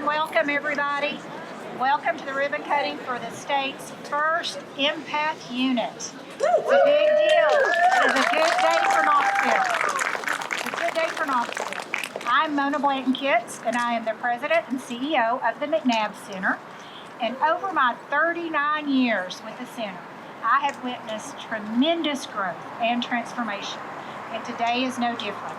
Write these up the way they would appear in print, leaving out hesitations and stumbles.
welcome everybody. Welcome to the ribbon cutting for the state's first EmPATH unit. It's a big deal. It is a good day for Knoxville. It's a good day for Knoxville. I'm Mona Blanton-Kitts, and I am the president and CEO of the Mcnabb Center. And over my 39 years with the center, I have witnessed tremendous growth and transformation, and today is no different.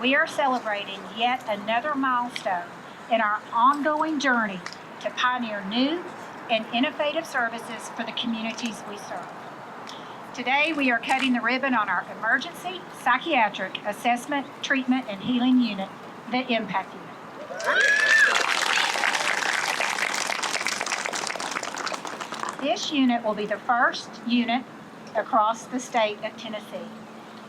We are celebrating yet another milestone in our ongoing journey to pioneer new and innovative services for the communities we serve. Today, we are cutting the ribbon on our Emergency Psychiatric Assessment, Treatment, and Healing Unit, the EmPATH unit. This unit will be the first unit across the state of Tennessee.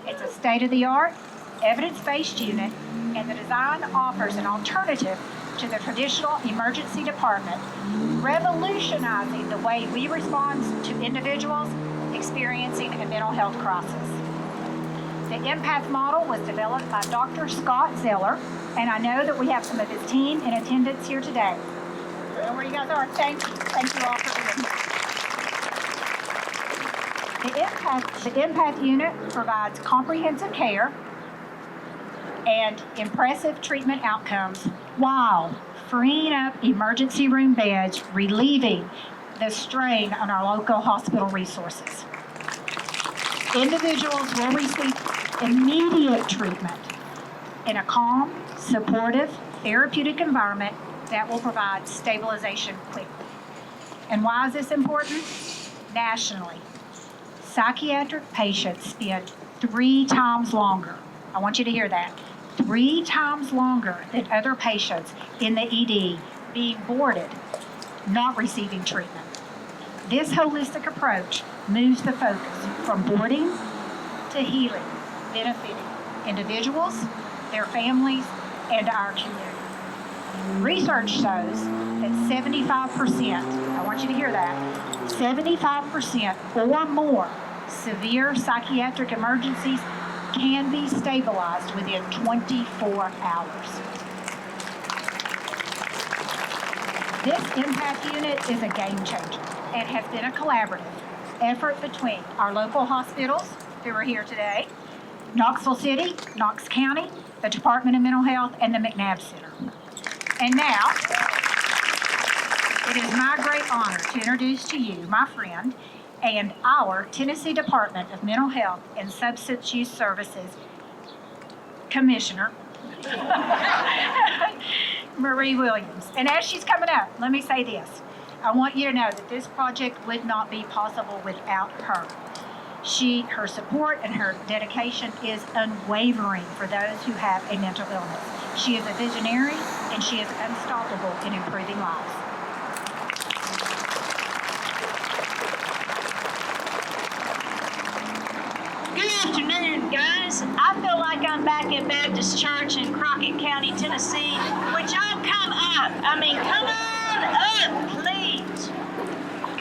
It's a state-of-the-art, evidence-based unit, and the design offers an alternative to the traditional emergency department, revolutionizing the way we respond to individuals experiencing a mental health crisis. The EmPATH model was developed by Dr. Scott Zeller, and I know that we have some of his team in attendance here today. I don't know where you guys are. Thank you. Thank you all for being here. The EmPATH unit provides comprehensive care and impressive treatment outcomes while freeing up emergency room beds, relieving the strain on our local hospital resources. Individuals will receive immediate treatment in a calm, supportive, therapeutic environment that will provide stabilization quickly. And why is this important? Nationally, psychiatric patients spend 3 times longer. I want you to hear that. 3 times longer than other patients in the ED being boarded, not receiving treatment. This holistic approach moves the focus from boarding to healing, benefiting individuals, their families, and our community. Research shows that 75%, I want you to hear that, 75% or more severe psychiatric emergencies can be stabilized within 24 hours. This EmPATH unit is a game changer and has been a collaborative effort between our local hospitals who are here today, Knoxville City, Knox County, the Department of Mental Health, and the Mcnabb Center. And now, it is my great honor to introduce to you my friend and our Tennessee Department of Mental Health and Substance Use Services Commissioner, Marie Williams. And as she's coming up, let me say this. I want you to know that this project would not be possible without her. Her support and her dedication is unwavering for those who have a mental illness. She is a visionary and she is unstoppable in improving lives. Good afternoon, guys. I feel like I'm back in Baptist Church in Crockett County, Tennessee. Would y'all come up? Come on up, please.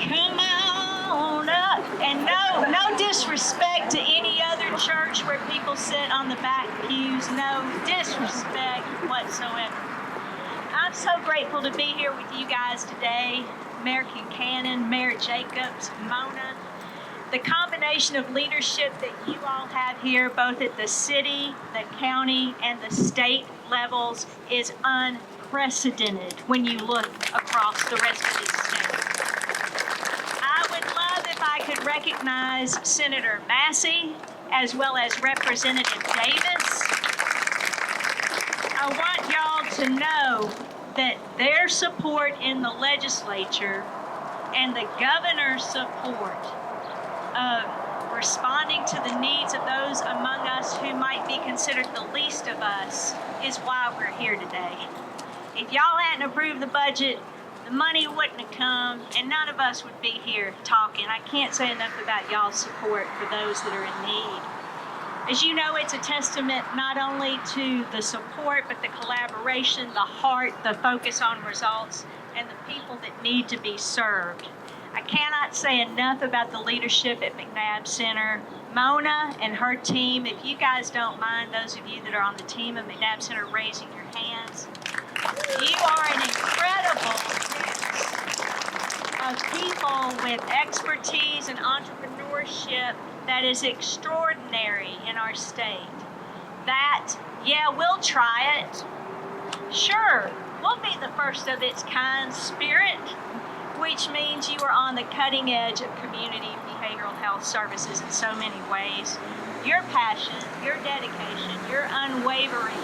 Come on up. And no disrespect to any other church where people sit on the back pews. No disrespect whatsoever. I'm so grateful to be here with you guys today. Mayor Kincannon, Mayor Jacobs, Mona. The combination of leadership that you all have here, both at the city, the county, and the state levels, is unprecedented when you look across the rest of this state. I would love if I could recognize Senator Massey, as well as Representative Davis. I want y'all to know that their support in the legislature and the governor's support of responding to the needs of those among us who might be considered the least of us is why we're here today. If y'all hadn't approved the budget, the money wouldn't have come, and none of us would be here talking. I can't say enough about y'all's support for those that are in need. As you know, it's a testament not only to the support, but the collaboration, the heart, the focus on results, and the people that need to be served. I cannot say enough about the leadership at Mcnabb Center. Mona and her team, if you guys don't mind, those of you that are on the team of Mcnabb Center raising your hands, you are an incredible with expertise and entrepreneurship that is extraordinary in our state. That, yeah, we'll try it. Sure, we'll be the first of its kind spirit, which means you are on the cutting edge of community behavioral health services in so many ways. Your passion, your dedication, your unwavering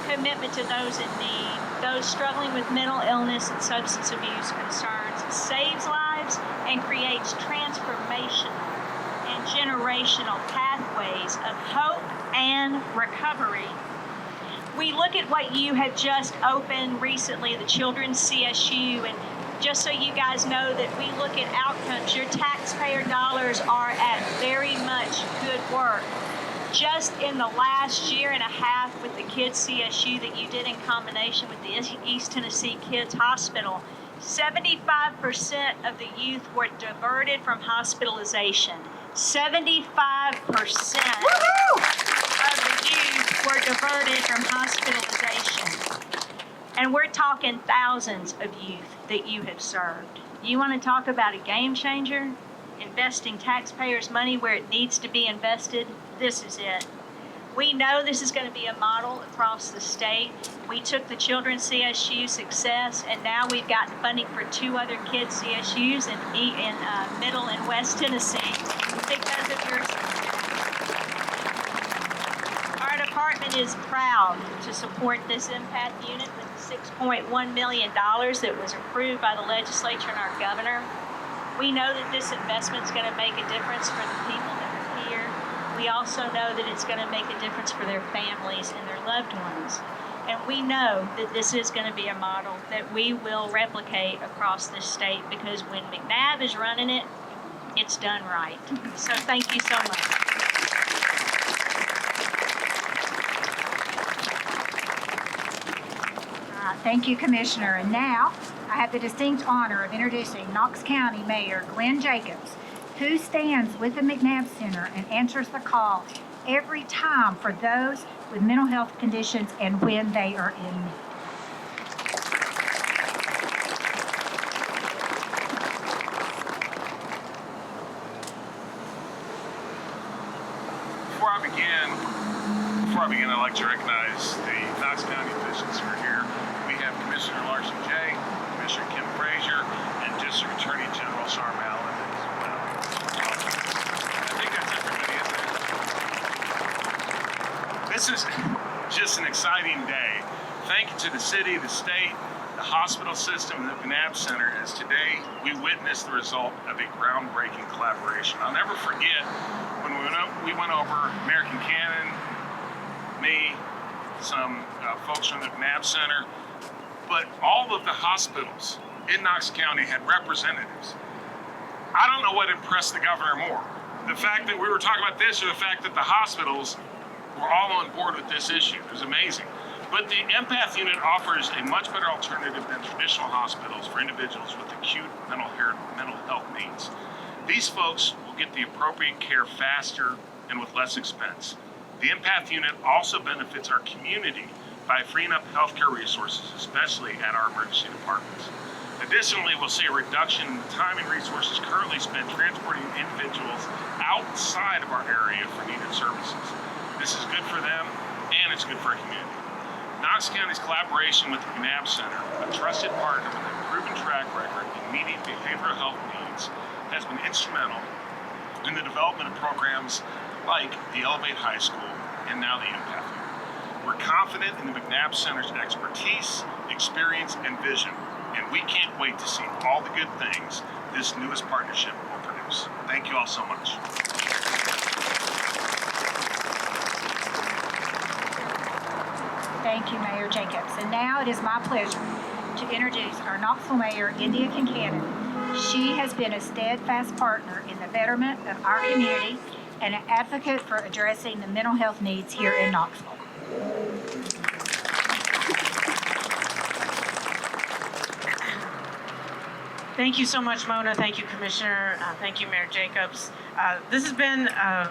commitment to those in need, those struggling with mental illness and substance abuse concerns, saves lives and creates transformational and generational pathways of hope and recovery. We look at what you have just opened recently, the Children's CSU, and just so you guys know that we look at outcomes, your taxpayer dollars are at very much good work. Just in the last year and a half with the Kids CSU that you did in combination with the East Tennessee Kids Hospital, 75% of the youth were diverted from hospitalization. 75% of the youth were diverted from hospitalization. And we're talking thousands of youth that you have served. You want to talk about a game changer? Investing taxpayers' money where it needs to be invested? This is it. We know this is going to be a model across the state. We took the Children's CSU success, and now we've gotten funding for 2 other kids CSUs in Middle and West Tennessee because of your success. Our department is proud to support this EmPATH unit with the $6.1 million that was approved by the legislature and our governor. We know that this investment is going to make a difference for the people that are here. We also know that it's going to make a difference for their families and their loved ones. And we know that this is going to be a model that we will replicate across this state, because when Mcnabb is running it, it's done right. So thank you so much. Thank you, Commissioner. And now I have the distinct honor of introducing Knox County Mayor Glenn Jacobs, who stands with the Mcnabb Center and answers the call every time for those with mental health conditions and when they are in need. Before I begin, I'd like to recognize the Knox County officials who are here. We have Commissioner Larson J., Commissioner Kim Frazier, and District Attorney General Sharm Allen as well. I think that's everybody, isn't it? This is just an exciting day. Thank you to the city, the state, the hospital system, and the Mcnabb Center, as today we witnessed the result of a groundbreaking collaboration. I'll never forget when we went over American Cannon, me, some folks from the Mcnabb Center, but all of the hospitals in Knox County had representatives. I don't know what impressed the governor more, the fact that we were talking about this or the fact that the hospitals were all on board with this issue. It was amazing. But the EmPATH unit offers a much better alternative than traditional hospitals for individuals with acute mental health needs. These folks will get the appropriate care faster and with less expense. The EmPATH unit also benefits our community by freeing up healthcare resources, especially at our emergency departments. Additionally, we'll see a reduction in the time and resources currently spent transporting individuals outside of our area for needed services. This is good for them, and it's good for our community. Knox County's collaboration with the Mcnabb Center, a trusted partner with a proven track record in meeting behavioral health needs, has been instrumental in the development of programs like the Elevate High School and now the EmPATH unit. We're confident in the Mcnabb Center's expertise, experience, and vision, and we can't wait to see all the good things this newest partnership will produce. Thank you all so much. Thank you, Mayor Jacobs. And now it is my pleasure to introduce our Knoxville Mayor, India Kincannon. She has been a steadfast partner in the betterment of our community and an advocate for addressing the mental health needs here in Knoxville. Thank you so much, Mona. Thank you, Commissioner. Thank you, Mayor Jacobs. This has been a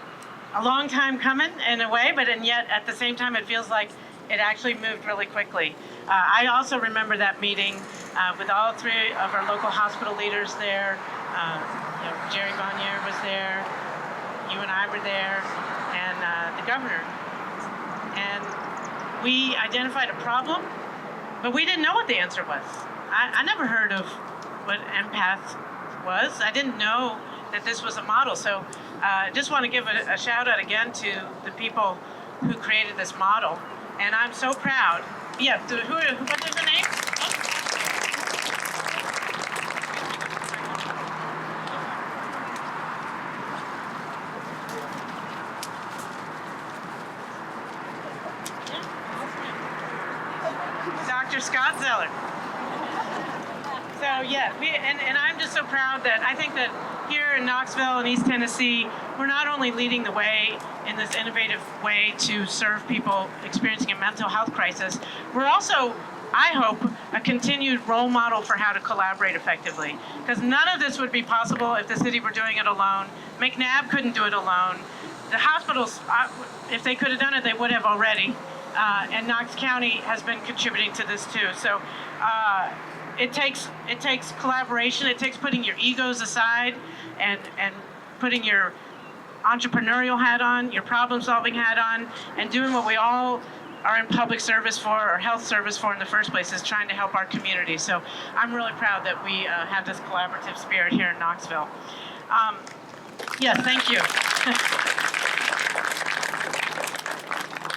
long time coming in a way, and yet at the same time, it feels like it actually moved really quickly. I also remember that meeting with all 3 of our local hospital leaders there, Jerry Bonnier was there, you and I were there, and the governor. And we identified a problem, but we didn't know what the answer was. I never heard of what empath was. I didn't know that this was a model. So I just want to give a shout out again to the people who created this model. And I'm so proud. Yeah, what is the name? Dr. Scott Zeller. So yeah, and I'm just so proud that I think that here in Knoxville and East Tennessee, we're not only leading the way in this innovative way to serve people experiencing a mental health crisis, we're also, I hope, a continued role model for how to collaborate effectively. Because none of this would be possible if the city were doing it alone. Mcnabb couldn't do it alone. The hospitals, if they could have done it, they would have already. And Knox County has been contributing to this too. So it takes collaboration. It takes putting your egos aside and putting your entrepreneurial hat on, your problem-solving hat on, and doing what we all are in public service for or health service for in the first place, is trying to help our community. So I'm really proud that we have this collaborative spirit here in Knoxville. Yes, thank you.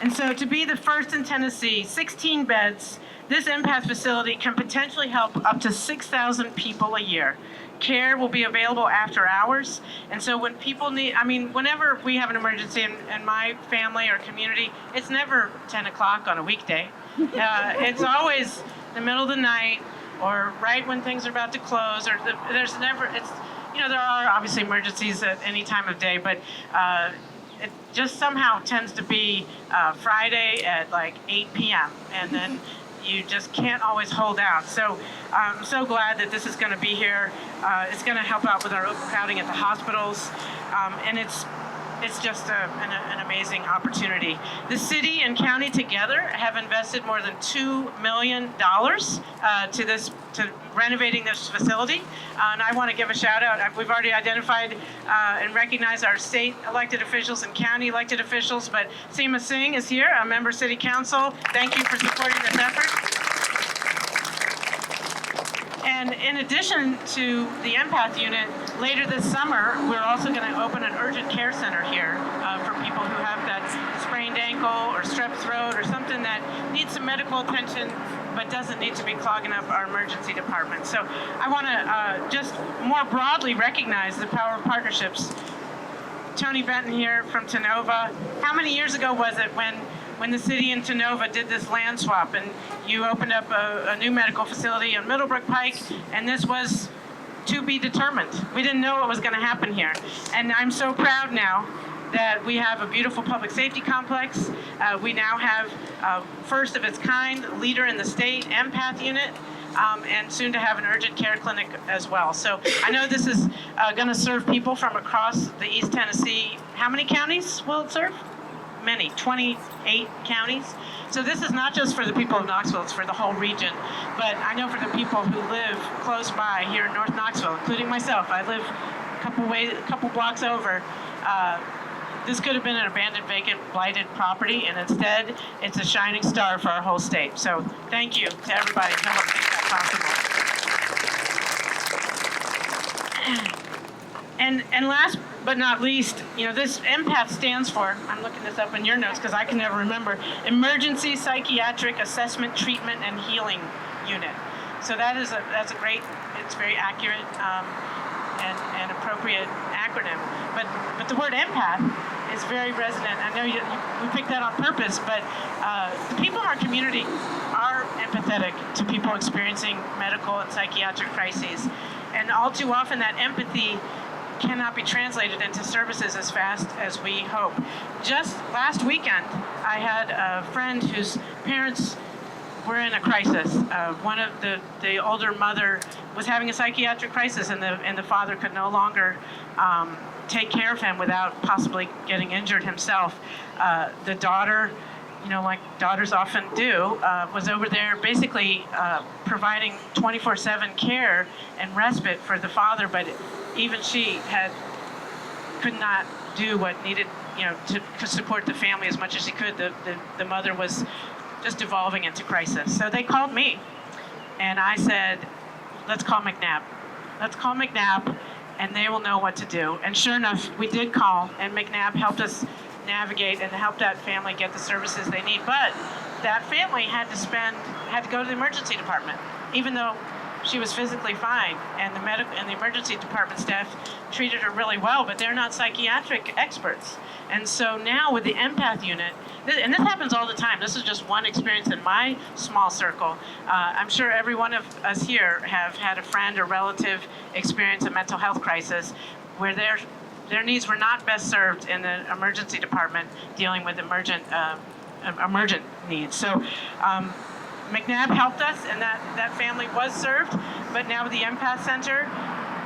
And so to be the first in Tennessee, 16 beds, this empath facility can potentially help up to 6,000 people a year. Care will be available after hours. And so when people need, whenever we have an emergency in my family or community, it's never 10 o'clock on a weekday. It's always the middle of the night or right when things are about to close, or there's never, there are obviously emergencies at any time of day, but it just somehow tends to be Friday at like 8 p.m. and then you just can't always hold out. So I'm so glad that this is going to be here. It's going to help out with our overcrowding at the hospitals, and it's just an amazing opportunity. The city and county together have invested more than $2 million to renovating this facility. And I want to give a shout out. We've already identified and recognized our state elected officials and county elected officials, but Seema Singh is here, a member of City Council. Thank you for supporting this effort. And in addition to the empath unit, later this summer, we're also going to open an urgent care center here for people who have that sprained ankle or strep throat or something that needs some medical attention but doesn't need to be clogging up our emergency department. So I want to just more broadly recognize the power of partnerships. Tony Benton here from Tenova. How many years ago was it when the city in Tenova did this land swap and you opened up a new medical facility on Middlebrook Pike, and this was to be determined. We didn't know what was going to happen here. And I'm so proud now that we have a beautiful public safety complex. We now have first of its kind leader in the state empath unit, and soon to have an urgent care clinic as well. So I know this is going to serve people from across the East Tennessee. How many counties will it serve? Many, 28 counties. So this is not just for the people of Knoxville, it's for the whole region. But I know for the people who live close by here in North Knoxville, including myself, I live a couple blocks over. This could have been an abandoned, vacant, blighted property, and instead, it's a shining star for our whole state. So thank you to everybody who helped make that possible. And last but not least, this empath stands for, I'm looking this up in your notes because I can never remember, Emergency Psychiatric Assessment, Treatment, and Healing Unit. So that's a great, it's very accurate and appropriate acronym. But the word empath is very resonant. I know we picked that on purpose, but the people in our community are empathetic to people experiencing medical and psychiatric crises. And all too often that empathy cannot be translated into services as fast as we hope. Just last weekend, I had a friend whose parents were in a crisis. One of the older mother was having a psychiatric crisis, and the father could no longer take care of him without possibly getting injured himself. The daughter like daughters often do, was over there basically providing 24/7 care and respite for the father, but even she could not do what needed, to support the family as much as she could. The mother was just devolving into crisis. So they called me, and I said, let's call Mcnabb. Let's call Mcnabb, and they will know what to do. And sure enough, we did call, and Mcnabb helped us navigate and help that family get the services they need. But that family had to go to the emergency department, even though she was physically fine, and the emergency department staff treated her really well, but they're not psychiatric experts. And so now with the EmPATH unit, and this happens all the time. This is just one experience in my small circle. I'm sure every one of us here have had a friend or relative experience a mental health crisis where their needs were not best served in the emergency department dealing with emergent needs. So Mcnabb helped us, and that family was served, but now with the EmPATH Center,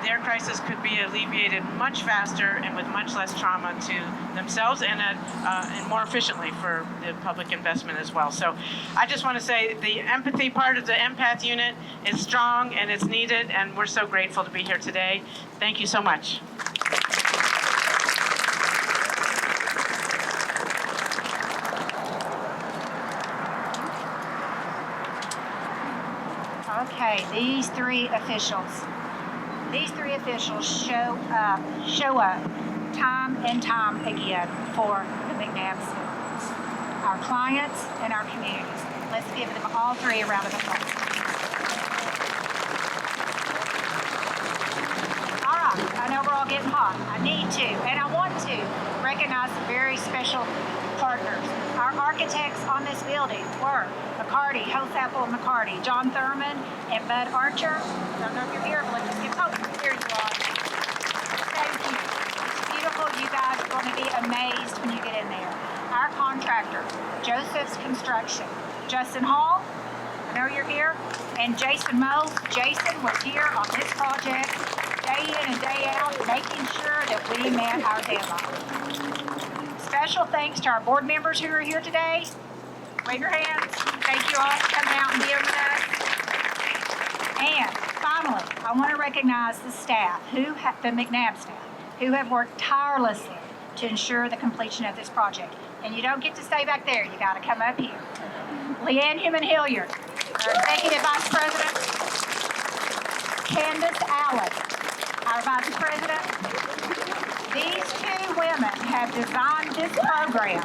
their crisis could be alleviated much faster and with much less trauma to themselves and more efficiently for the public investment as well. So I just want to say the empathy part of the EmPATH unit is strong and it's needed, and we're so grateful to be here today. Thank you so much. Okay, these three officials show up time and time again for the Mcnabb Center, our clients and our communities. Let's give them all three a round of applause. All right, I know we're all getting hot. I need to, and I want to recognize some very special partners. Our architects on this building were McCarty, Hosapple McCarty, John Thurman, and Bud Archer. I don't know if you're here, but let's get, oh, there you are. Thank you. It's beautiful. You guys are going to be amazed when you get in there. Our contractor, Joseph's Construction, Justin Hall, I know you're here, and Jason Moe. Jason was here on this project day in and day out, making sure that we met our deadline. Special thanks to our board members who are here today. Wave your hands. Thank you all for coming out and being with us. And finally, I want to recognize the staff, the Mcnabb staff, who have worked tirelessly to ensure the completion of this project. And you don't get to stay back there. You got to come up here. Leanne Human-Hilliard, our Executive Vice President. Candace Allen, our Vice President. These two women have designed this program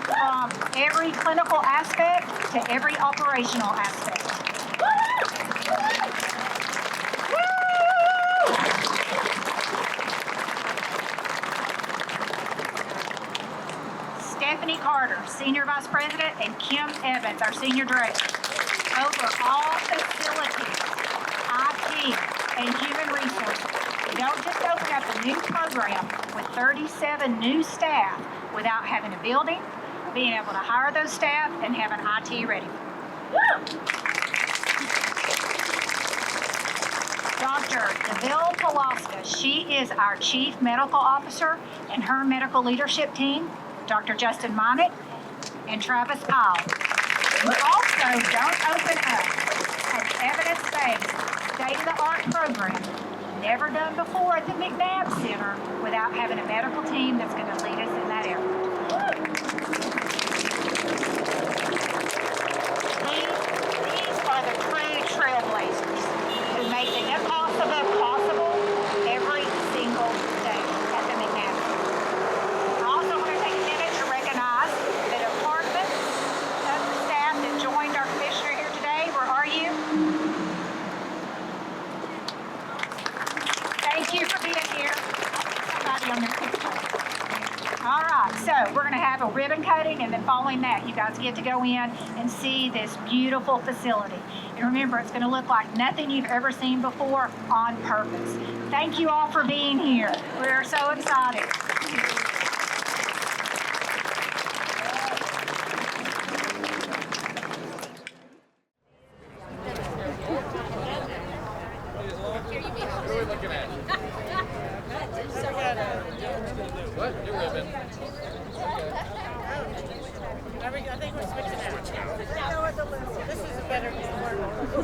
from every clinical aspect to every operational aspect. Stephanie Carter, Senior Vice President, and Kim Evans, our Senior Director, over all facilities, IT, and human resources. You don't just open up a new program with 37 new staff without having a building, being able to hire those staff, and having IT ready. Dr. DeVille Palaska, she is our Chief Medical Officer, and her medical leadership team, Dr. Justin Monick and Travis Isle. We also don't open up an evidence-based, state-of-the-art program never done before at the Mcnabb Center without having a medical team that's going to lead us in that effort. These are the true trailblazers who make the impossible possible every single day at the Mcnabb Center. I also want to take a minute to recognize the department of the staff that joined our commissioner here today. Where are you? Thank you for being here. Somebody on their picture. All right, so we're going to have a ribbon cutting, and then following that, you guys get to go in and see this beautiful facility. And remember, it's going to look like nothing you've ever seen before on purpose. Thank you all for being here. We're so excited. I think we're switching out. This is a better.